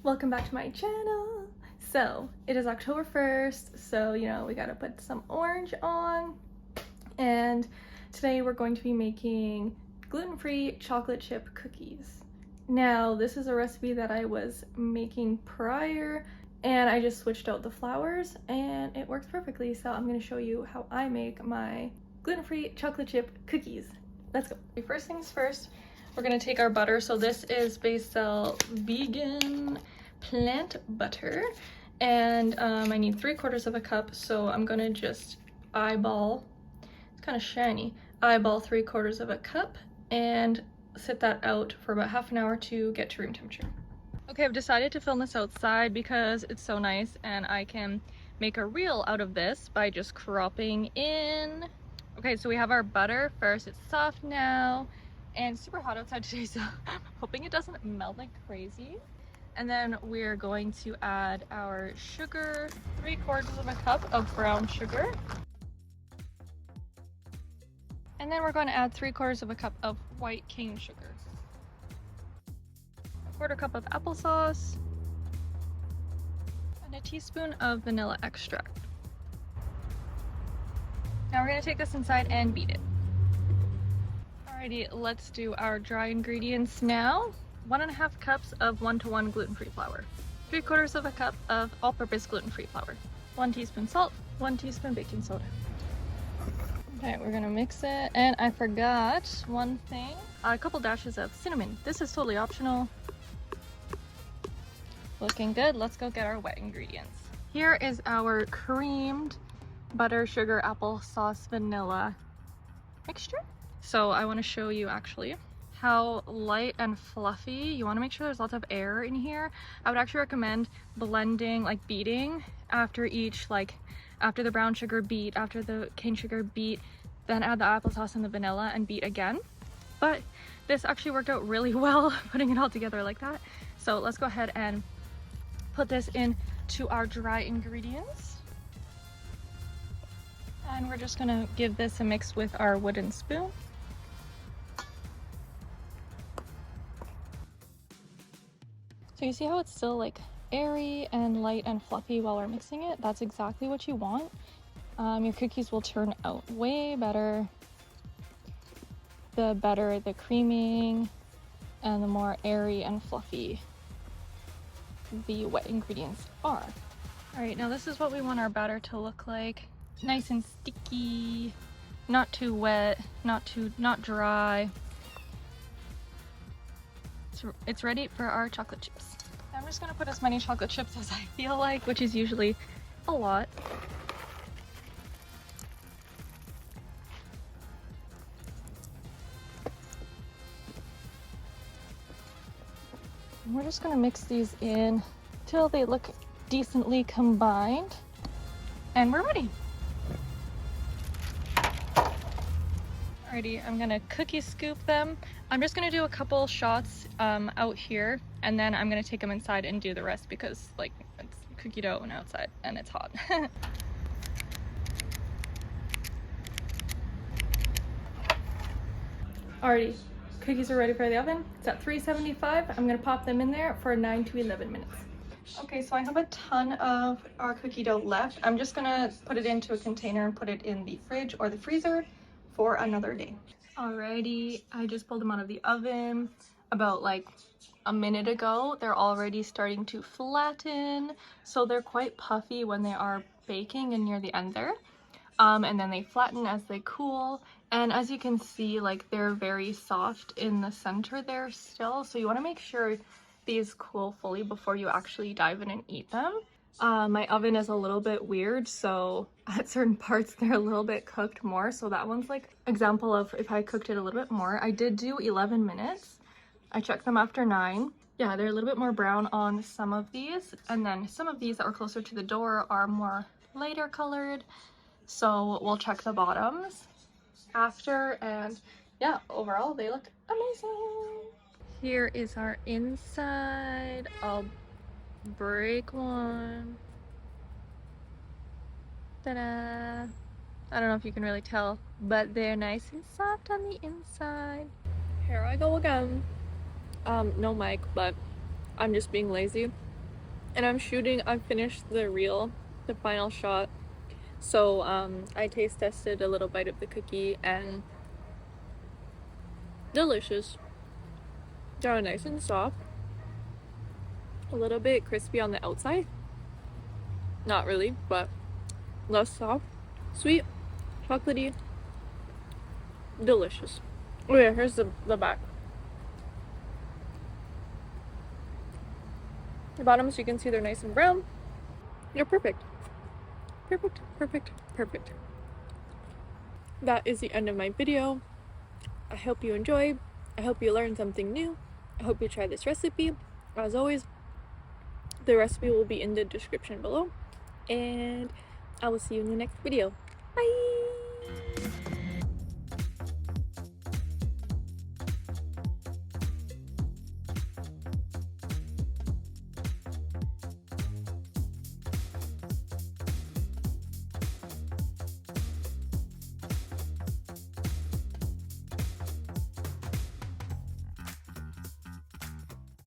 Welcome back to my channel. So it is October 1st, so you know we gotta put some orange on, and today we're going to be making gluten-free chocolate chip cookies. Now this is a recipe that I was making prior, and I just switched out the flours and it works perfectly. So I'm going to show you how I make my gluten-free chocolate chip cookies. Let's go. First things first, we're going to take our butter. So this is Basil vegan plant butter, and I need 3/4 of a cup, so I'm going to just eyeball, it's kind of shiny, eyeball 3/4 of a cup and sit that out for about half an hour to get to room temperature. Okay, I've decided to film this outside because it's so nice and I can make a reel out of this by just cropping in. Okay, so we have our butter first. It's soft now and it's super hot outside today, so I'm hoping it doesn't melt like crazy. And then we're going to add our sugar, 3/4 of a cup of brown sugar. And then we're going to add 3/4 of a cup of white cane sugar. 1/4 cup of applesauce. And a teaspoon of vanilla extract. Now we're going to take this inside and beat it. Alrighty, let's do our dry ingredients now. 1.5 cups of 1:1 gluten-free flour. 3/4 of a cup of all-purpose gluten-free flour. 1 teaspoon salt, 1 teaspoon baking soda. Okay, we're gonna mix it, and I forgot one thing. A couple dashes of cinnamon. This is totally optional. Looking good. Let's go get our wet ingredients. Here is our creamed butter, sugar, applesauce, vanilla mixture. So I want to show you actually how light and fluffy. You want to make sure there's lots of air in here. I would actually recommend blending, like beating after each, like after the brown sugar beat, after the cane sugar beat, then add the applesauce and the vanilla and beat again. But this actually worked out really well putting it all together like that. So let's go ahead and put this into our dry ingredients. And we're just gonna give this a mix with our wooden spoon. So you see how it's still like airy and light and fluffy while we're mixing it? That's exactly what you want. Your cookies will turn out way better. The better the creaming and the more airy and fluffy the wet ingredients are. All right, now this is what we want our batter to look like. Nice and sticky, not too wet, not dry. So it's ready for our chocolate chips. I'm just gonna put as many chocolate chips as I feel like, which is usually a lot. And we're just gonna mix these in till they look decently combined, and we're ready. Alrighty, I'm gonna cookie scoop them. I'm just gonna do a couple shots out here, and then I'm gonna take them inside and do the rest because like it's cookie dough and outside and it's hot. Alrighty, cookies are ready for the oven. It's at 375. I'm gonna pop them in there for 9 to 11 minutes. Okay, so I have a ton of our cookie dough left. I'm just gonna put it into a container and put it in the fridge or the freezer for another day. Alrighty, I just pulled them out of the oven about like a minute ago. They're already starting to flatten, so they're quite puffy when they are baking and near the end there. And then they flatten as they cool, and as you can see, like they're very soft in the center there still, so you want to make sure these cool fully before you actually dive in and eat them. My oven is a little bit weird, so at certain parts they're a little bit cooked more, so that one's like example of if I cooked it a little bit more. I did do 11 minutes. I checked them after 9. Yeah, they're a little bit more brown on some of these, and then some of these that are closer to the door are more lighter colored, so we'll check the bottoms after, and yeah, overall they look amazing. Here is our inside. I'll break one. Ta-da! I don't know if you can really tell, but they're nice and soft on the inside. Here I go again. No mic, but I'm just being lazy. And I finished the reel, the final shot. So I taste tested a little bite of the cookie and delicious. They're nice and soft. A little bit crispy on the outside. Not really, but less soft. Sweet, chocolatey, delicious. Oh yeah, here's the back. The bottoms, you can see they're nice and brown. They're perfect. Perfect, perfect, perfect. That is the end of my video. I hope you enjoyed. I hope you learned something new. I hope you try this recipe. As always, the recipe will be in the description below. And I will see you in the next video. Bye!